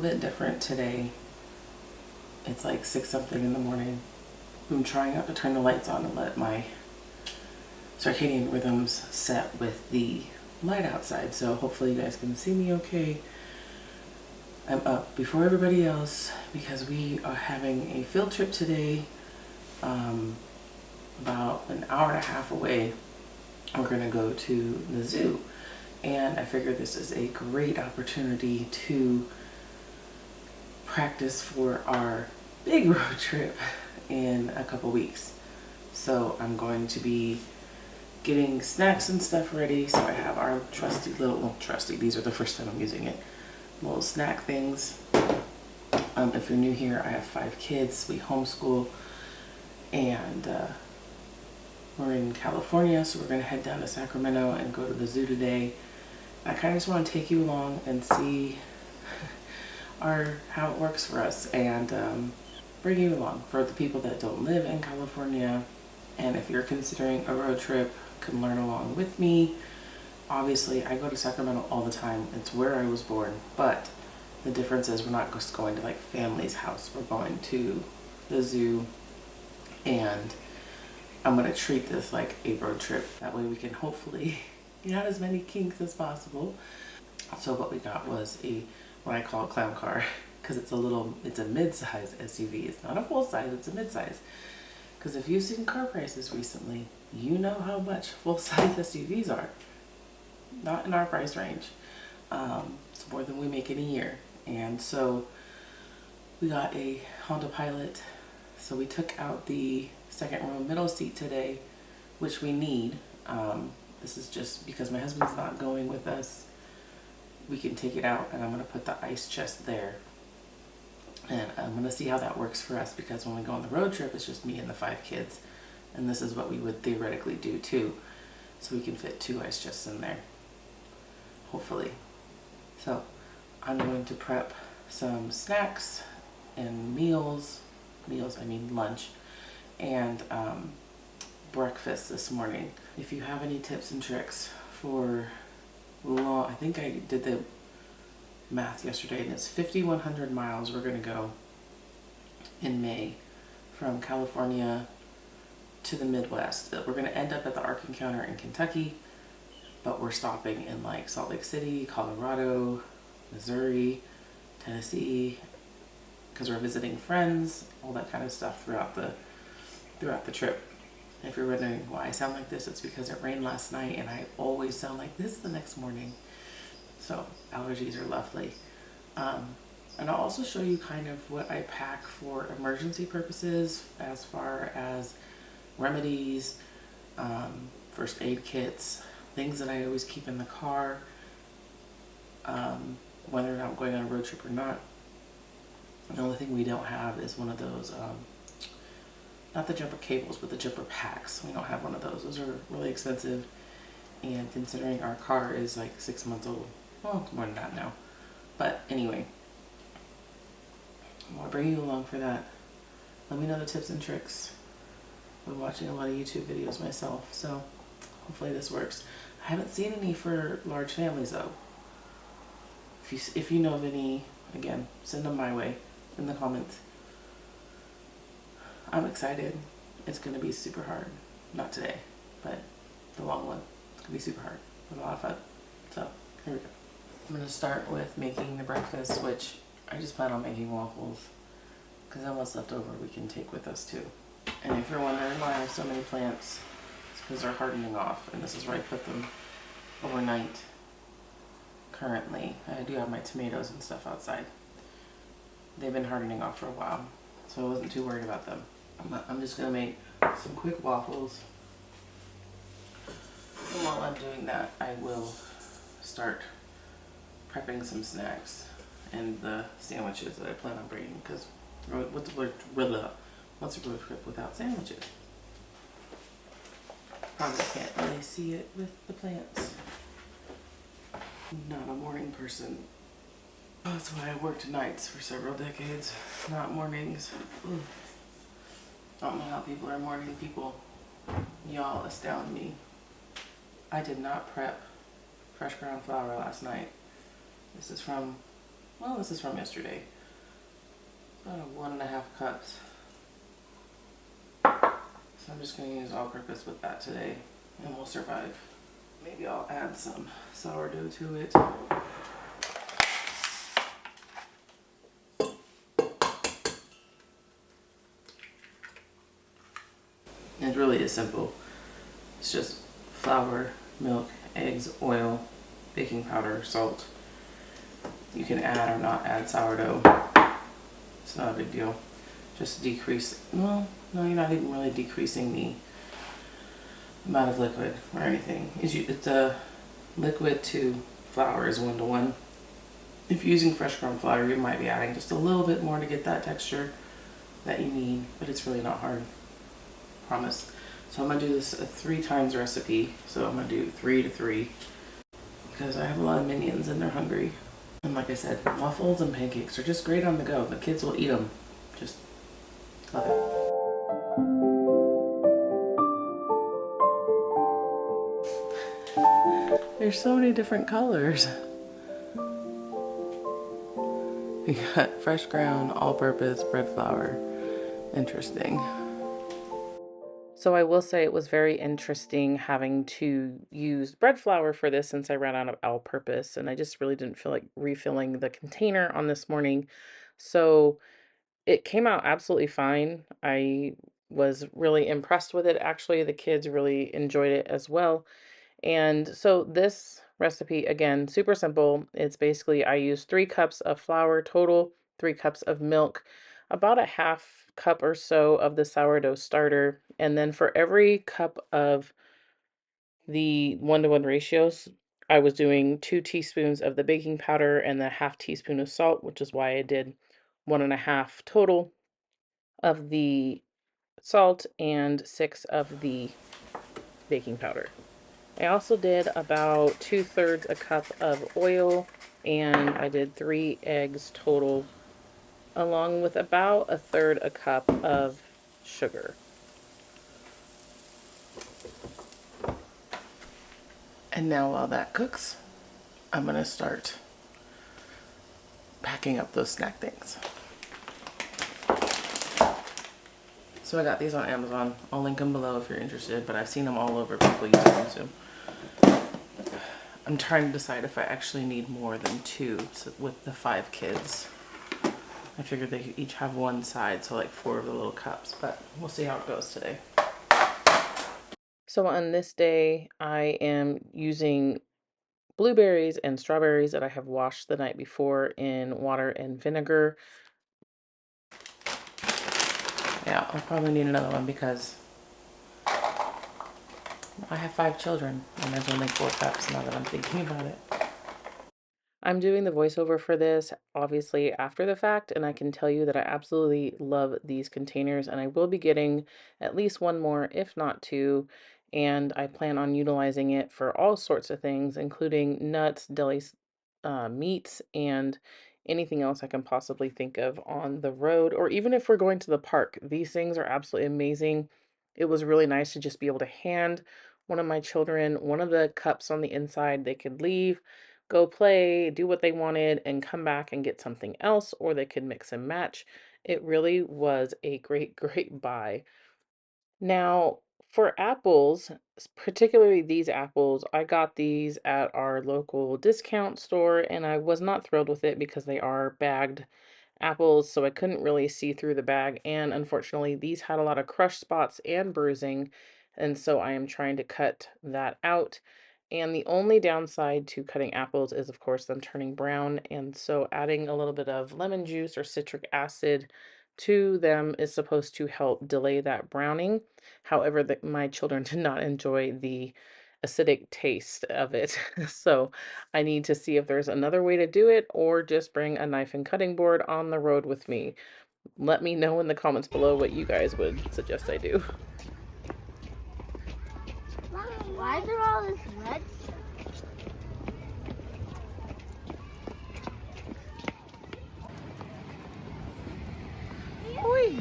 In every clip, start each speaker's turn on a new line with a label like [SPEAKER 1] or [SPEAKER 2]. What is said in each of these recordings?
[SPEAKER 1] bit different today. It's like 6 something in the morning. I'm trying not to turn the lights on and let my circadian rhythms set with the light outside, so hopefully you guys can see me okay. I'm up before everybody else because we are having a field trip today, about an hour and a half away. We're gonna go to the zoo, and I figured this is a great opportunity to practice for our big road trip in a couple weeks. So I'm going to be getting snacks and stuff ready. So I have our trusty little, well, trusty, these are the first time I'm using it, little snack things. If you're new here, I have 5 kids. We homeschool, and we're in California, so we're gonna head down to Sacramento and go to the zoo today. I kind of just want to take you along and see how it works for us, and bring you along for the people that don't live in California. And if you're considering a road trip, can learn along with me. Obviously, I go to Sacramento all the time. It's where I was born, but the difference is we're not just going to like family's house. We're going to the zoo, and I'm going to treat this like a road trip. That way we can hopefully get out as many kinks as possible. So what we got was what I call a clown car, because it's a mid-size SUV. It's not a full size, it's a mid-size. Because if you've seen car prices recently, you know how much full-size SUVs are. Not in our price range. It's more than we make in a year. And so we got a Honda Pilot. So we took out the second row middle seat today, which we need. This is just because my husband's not going with us. We can take it out, and I'm going to put the ice chest there. And I'm going to see how that works for us, because when we go on the road trip, it's just me and the 5 kids. And this is what we would theoretically do too. So we can fit 2 ice chests in there, hopefully. So I'm going to prep some snacks and meals, I mean lunch, and breakfast this morning. If you have any tips and tricks for long, I think I did the math yesterday, and it's 5,100 miles we're going to go in May from California to the Midwest. We're going to end up at the Ark Encounter in Kentucky, but we're stopping in like Salt Lake City, Colorado, Missouri, Tennessee, because we're visiting friends, all that kind of stuff throughout the trip. If you're wondering why I sound like this, it's because it rained last night, and I always sound like this the next morning. So allergies are lovely. And I'll also show you kind of what I pack for emergency purposes, as far as remedies, first aid kits, things that I always keep in the car, whether or not I'm going on a road trip or not. The only thing we don't have is one of those, not the jumper cables, but the jumper packs. We don't have one of those. Those are really expensive, and considering our car is like 6 months old, well, it's more than that now. But anyway, I'll bring you along for that. Let me know the tips and tricks. I've been watching a lot of YouTube videos myself, so hopefully this works. I haven't seen any for large families though. If you know of any, again, send them my way in the comments. I'm excited. It's going to be super hard. Not today, but the long one. It's going to be super hard. It's a lot of fun. So, here we go. I'm going to start with making the breakfast, which I just plan on making waffles, because then what's left over we can take with us too. And if you're wondering why I have so many plants, it's because they're hardening off, and this is where I put them overnight. Currently, I do have my tomatoes and stuff outside. They've been hardening off for a while, so I wasn't too worried about them. I'm just going to make some quick waffles. And while I'm doing that, I will start prepping some snacks and the sandwiches that I plan on bringing, because what's a road trip without sandwiches? Probably can't really see it with the plants. Not a morning person. That's why I worked nights for several decades, not mornings. Ooh. I don't know how people are morning people. Y'all astound me. I did not prep fresh ground flour last night. This is from Well, this is from yesterday. About 1.5 cups. So I'm just going to use all-purpose with that today, and we'll survive. Maybe I'll add some sourdough to it. It really is simple. It's just flour, milk, eggs, oil, baking powder, salt. You can add or not add sourdough. It's not a big deal. Just decrease, well, no, you're not even really decreasing the amount of liquid or anything. It's a liquid to flour is 1:1. If you're using fresh ground flour, you might be adding just a little bit more to get that texture that you need, but it's really not hard. Promise. So I'm gonna do this a 3 times recipe. So I'm gonna do 3 to 3 because I have a lot of minions and they're hungry. And like I said, waffles and pancakes are just great on the go. The kids will eat them. Just love it. There's so many different colors. We got fresh ground, all-purpose, bread flour. Interesting. So I will say it was very interesting having to use bread flour for this since I ran out of all-purpose, and I just really didn't feel like refilling the container on this morning. So it came out absolutely fine. I was really impressed with it. Actually, the kids really enjoyed it as well. And so this recipe, again, super simple. It's basically I use 3 cups of flour total, 3 cups of milk, about a half cup or so of the sourdough starter. And then for every cup of the 1:1 ratios, I was doing 2 teaspoons of the baking powder and the half teaspoon of salt, which is why I did 1.5 total of the salt and 6 of the baking powder. I also did about 2/3 a cup of oil, and I did 3 eggs total, along with about 1/3 a cup of sugar. And now while that cooks, I'm gonna start packing up those snack things. So I got these on Amazon. I'll link them below if you're interested, but I've seen them all over people using them too. I'm trying to decide if I actually need more than 2 with the 5 kids. I figured they each have one side, so like 4 of the little cups, but we'll see how it goes today. So on this day, I am using blueberries and strawberries that I have washed the night before in water and vinegar. Yeah, I'll probably need another one because I have 5 children and there's only 4 cups now that I'm thinking about it. I'm doing the voiceover for this, obviously, after the fact, and I can tell you that I absolutely love these containers, and I will be getting at least one more, if not 2, and I plan on utilizing it for all sorts of things, including nuts, deli meats, and anything else I can possibly think of on the road, or even if we're going to the park. These things are absolutely amazing. It was really nice to just be able to hand one of my children one of the cups on the inside. They could leave, go play, do what they wanted, and come back and get something else, or they could mix and match. It really was a great, great buy. Now, for apples, particularly these apples, I got these at our local discount store, and I was not thrilled with it because they are bagged apples, so I couldn't really see through the bag. And unfortunately, these had a lot of crush spots and bruising, and so I am trying to cut that out. And the only downside to cutting apples is, of course, them turning brown. And so adding a little bit of lemon juice or citric acid to them is supposed to help delay that browning. However, my children did not enjoy the acidic taste of it. So I need to see if there's another way to do it or just bring a knife and cutting board on the road with me. Let me know in the comments below what you guys would suggest I do.
[SPEAKER 2] Mommy, why is there all this red stuff?
[SPEAKER 1] Oi.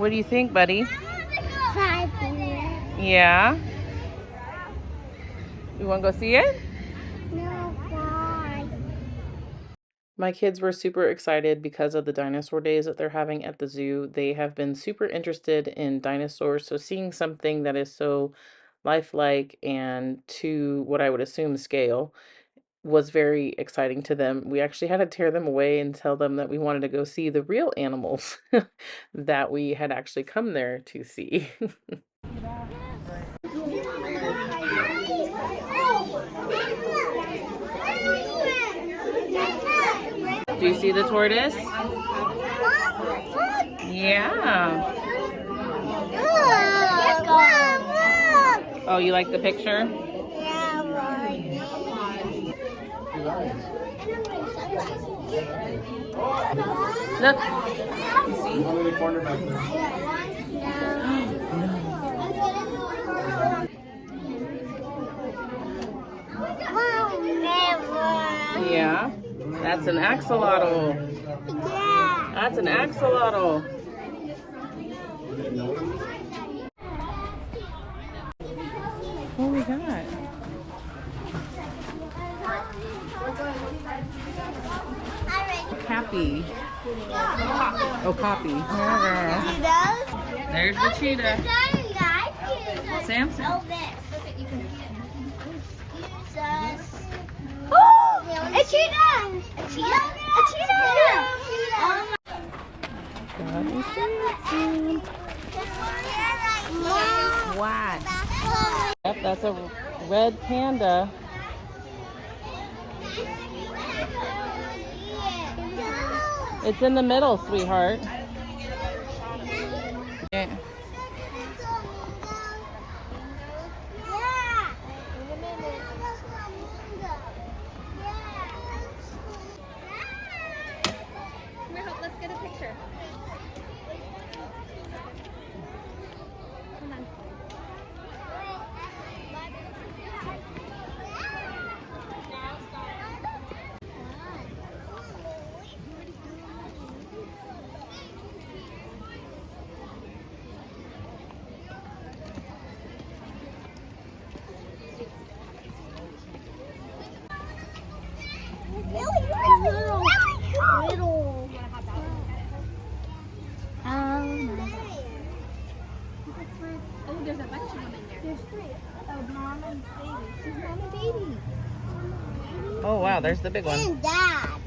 [SPEAKER 1] What do you think, buddy?
[SPEAKER 2] Hi,
[SPEAKER 1] Yeah? You want to go see it?
[SPEAKER 2] no, bye.
[SPEAKER 1] My kids were super excited because of the dinosaur days that they're having at the zoo. They have been super interested in dinosaurs, so seeing something that is so lifelike and to what I would assume scale was very exciting to them. We actually had to tear them away and tell them that we wanted to go see the real animals that we had actually come there to see. Do you see the tortoise? Yeah. Oh, you like the picture? Look. You see?
[SPEAKER 3] Only the corner back there.
[SPEAKER 1] Yeah. That's an axolotl.
[SPEAKER 2] Yeah.
[SPEAKER 1] That's an axolotl. What we got? Cappy. Oh, copy. There's the cheetah. Samson.
[SPEAKER 2] Oh, a cheetah! A cheetah! A cheetah!
[SPEAKER 1] What? Yep, that's a red panda. It's in the middle, sweetheart. Yeah.
[SPEAKER 4] Let's get a picture. Come on.
[SPEAKER 2] Little.
[SPEAKER 4] Oh, there's a bunch of them in there.
[SPEAKER 2] There's three. Oh, mom and baby. She's mom and baby.
[SPEAKER 1] Oh, wow, there's the big one.
[SPEAKER 2] And dad.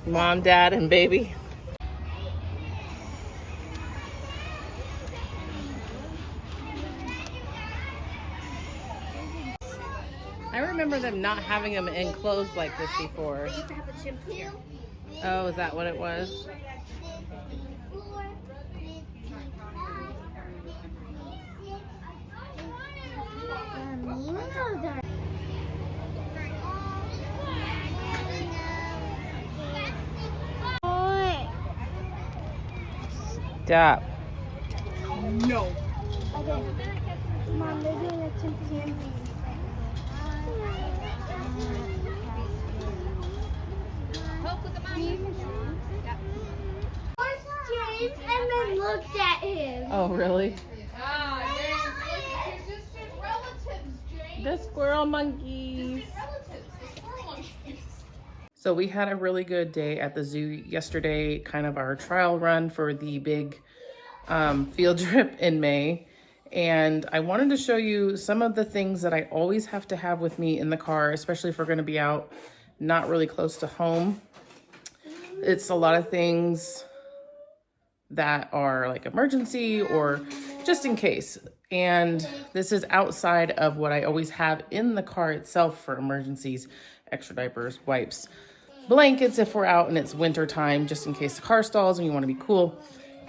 [SPEAKER 1] Mom, dad, and baby. I remember them not having them enclosed like this before.
[SPEAKER 4] They used to have the chimps here.
[SPEAKER 1] Oh, is that what it was? Stop.
[SPEAKER 4] No.
[SPEAKER 2] Okay. Mom, they're doing a chimpanzee.
[SPEAKER 4] Hope, look at mommy. Yep.
[SPEAKER 2] Chased and then looked at him.
[SPEAKER 1] Oh, really?
[SPEAKER 4] Ah, James, look at your distant relatives, James.
[SPEAKER 1] The squirrel monkeys.
[SPEAKER 4] Distant relatives, the squirrel monkeys.
[SPEAKER 1] So we had a really good day at the zoo yesterday, kind of our trial run for the big field trip in May. And I wanted to show you some of the things that I always have to have with me in the car, especially if we're going to be out not really close to home. It's a lot of things that are like emergency or just in case. And this is outside of what I always have in the car itself for emergencies: extra diapers, wipes, blankets if we're out and it's winter time, just in case the car stalls and you want to be cool.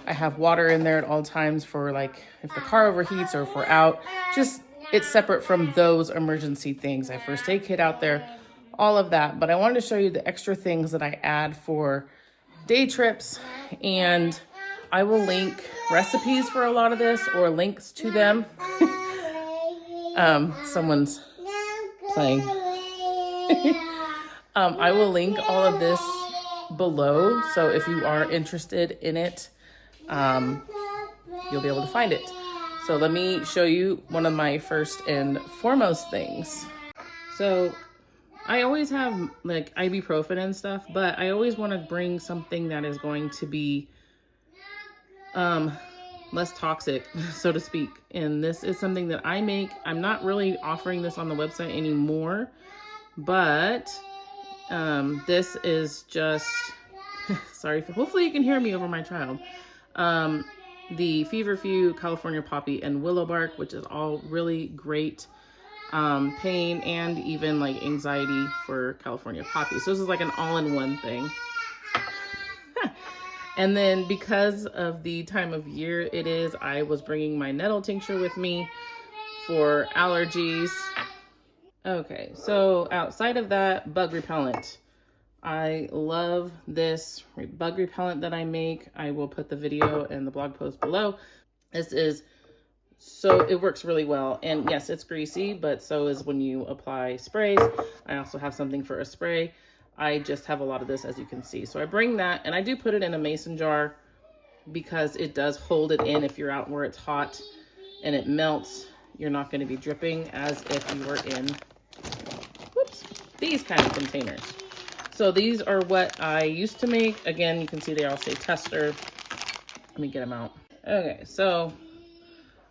[SPEAKER 1] I have water in there at all times for like if the car overheats or if we're out. Just it's separate from those emergency things. I have first aid kit out there, all of that. But I wanted to show you the extra things that I add for day trips, and I will link recipes for a lot of this or links to them. Someone's playing. I will link all of this below, so if you are interested in it, you'll be able to find it. So let me show you one of my first and foremost things. So I always have like ibuprofen and stuff, but I always want to bring something that is going to be less toxic, so to speak. And this is something that I make. I'm not really offering this on the website anymore, but this is just, sorry, hopefully you can hear me over my child. The Feverfew, California Poppy, and Willow Bark, which is all really great pain and even like anxiety for California Poppy. So this is like an all-in-one thing. And then because of the time of year it is, I was bringing my nettle tincture with me for allergies. Okay, so outside of that, bug repellent. I love this bug repellent that I make. I will put the video and the blog post below. This is, so it works really well. And yes, it's greasy, but so is when you apply sprays. I also have something for a spray. I just have a lot of this, as you can see. So I bring that, and I do put it in a mason jar because it does hold it in. If you're out where it's hot and it melts, you're not going to be dripping as if you were in, whoops, these kind of containers. So these are what I used to make. Again, you can see they all say tester. Let me get them out. Okay, so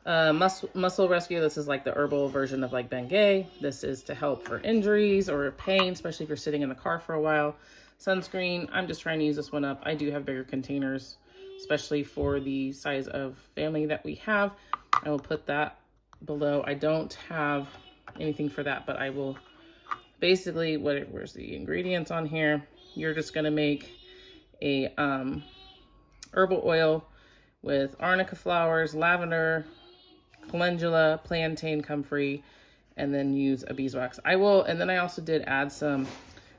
[SPEAKER 1] muscle rescue. This is like the herbal version of like Bengay. This is to help for injuries or pain, especially if you're sitting in the car for a while. Sunscreen. I'm just trying to use this one up. I do have bigger containers, especially for the size of family that we have. I will put that below. I don't have anything for that, but I will. Basically, where's the ingredients on here? You're just gonna make a herbal oil with arnica flowers, lavender, calendula, plantain, comfrey, and then use a beeswax. And then I also did add some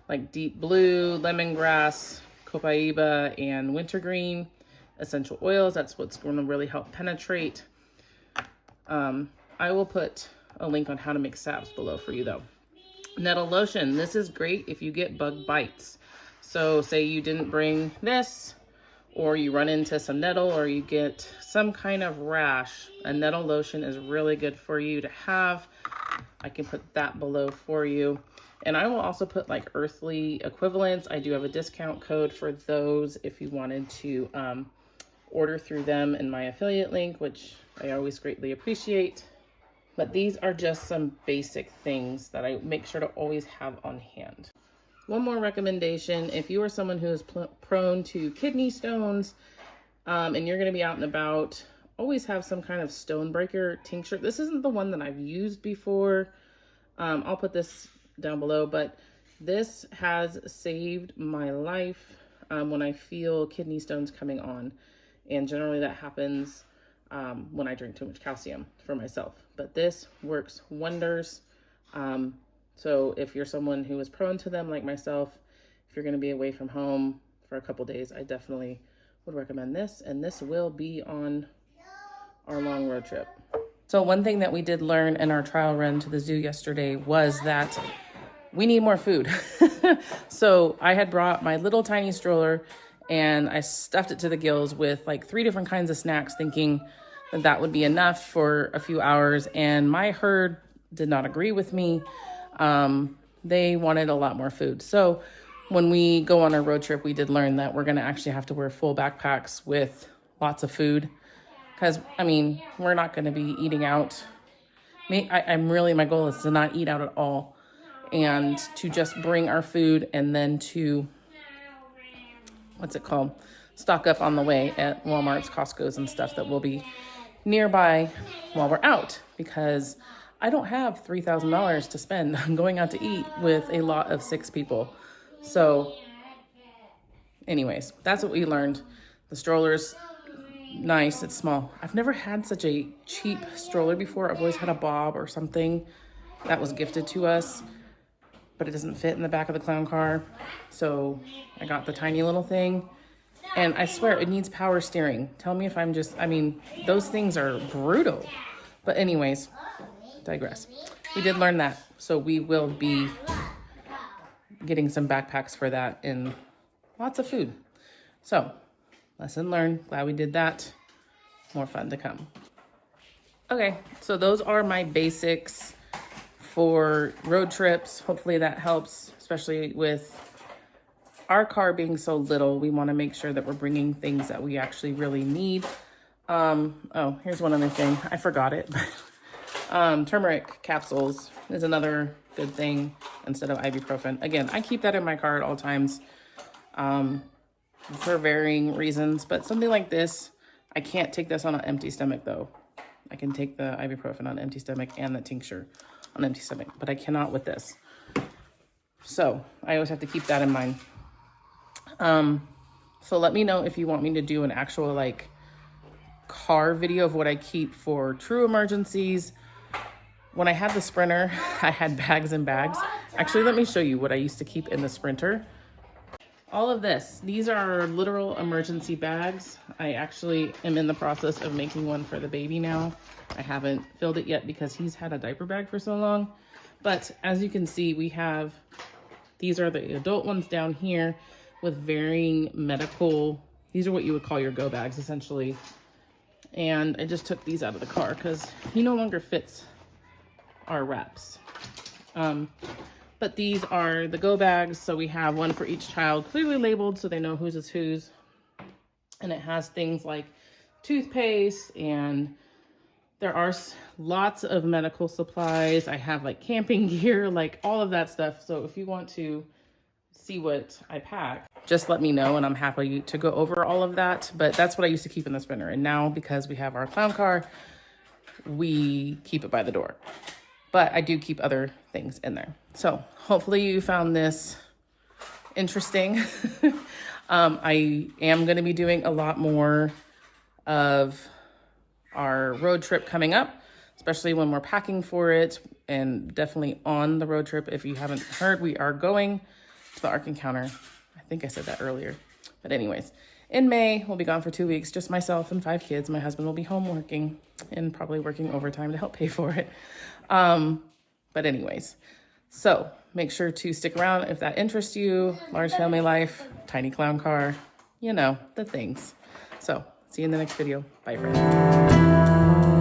[SPEAKER 1] like deep blue, lemongrass, copaiba, and wintergreen essential oils. That's what's going to really help penetrate. I will put a link on how to make salves below for you though. Nettle lotion. This is great if you get bug bites. So say you didn't bring this, or you run into some nettle, or you get some kind of rash. A nettle lotion is really good for you to have. I can put that below for you. And I will also put like earthly equivalents. I do have a discount code for those if you wanted to order through them in my affiliate link, which I always greatly appreciate. But these are just some basic things that I make sure to always have on hand. One more recommendation, if you are someone who is prone to kidney stones and you're going to be out and about, always have some kind of stone breaker tincture. This isn't the one that I've used before. I'll put this down below, but this has saved my life when I feel kidney stones coming on. And generally that happens when I drink too much calcium for myself. But this works wonders. So if you're someone who is prone to them like myself, if you're going to be away from home for a couple days, I definitely would recommend this. And this will be on our long road trip. So one thing that we did learn in our trial run to the zoo yesterday was that we need more food. So I had brought my little tiny stroller and I stuffed it to the gills with like 3 different kinds of snacks, thinking that that would be enough for a few hours. And my herd did not agree with me. They wanted a lot more food. So when we go on our road trip, we did learn that we're going to actually have to wear full backpacks with lots of food. Because, I mean, we're not going to be eating out. My goal is to not eat out at all. And to just bring our food and then to, stock up on the way at Walmart's, Costco's, and stuff that will be nearby while we're out. Because I don't have $3,000 to spend on going out to eat with a lot of 6 people. So anyways, that's what we learned. The stroller's nice, it's small. I've never had such a cheap stroller before. I've always had a Bob or something that was gifted to us, but it doesn't fit in the back of the clown car. So I got the tiny little thing. And I swear it needs power steering. Tell me if those things are brutal. But anyways, digress. We did learn that. So we will be getting some backpacks for that and lots of food. So lesson learned. Glad we did that. more fun to come. Okay, so those are my basics for road trips. Hopefully that helps, especially with our car being so little. We want to make sure that we're bringing things that we actually really need. Oh, here's one other thing. I forgot it. Turmeric capsules is another good thing instead of ibuprofen. Again, I keep that in my car at all times for varying reasons, but something like this, I can't take this on an empty stomach though. I can take the ibuprofen on an empty stomach and the tincture on an empty stomach, but I cannot with this. So I always have to keep that in mind. So let me know if you want me to do an actual like car video of what I keep for true emergencies. When I had the Sprinter, I had bags and bags. Actually, let me show you what I used to keep in the Sprinter. All of this, these are literal emergency bags. I actually am in the process of making one for the baby now. I haven't filled it yet because he's had a diaper bag for so long. But as you can see, we have, these are the adult ones down here with varying medical, these are what you would call your go bags essentially. And I just took these out of the car because he no longer fits our wraps. But these are the go bags. So we have one for each child, clearly labeled so they know whose is whose. And it has things like toothpaste, and there are lots of medical supplies. I have like camping gear, like all of that stuff. So if you want to see what I pack, just let me know and I'm happy to go over all of that. But that's what I used to keep in the Sprinter. And now because we have our clown car, we keep it by the door. But I do keep other things in there. So hopefully you found this interesting. I am going to be doing a lot more of our road trip coming up, especially when we're packing for it, and definitely on the road trip. If you haven't heard, we are going to the Ark Encounter. I think I said that earlier. But anyways, in May, we'll be gone for 2 weeks, just myself and 5 kids. My husband will be home working and probably working overtime to help pay for it. But anyways, so make sure to stick around if that interests you. Large family life, tiny clown car, you know, the things. So see you in the next video. Bye, friends.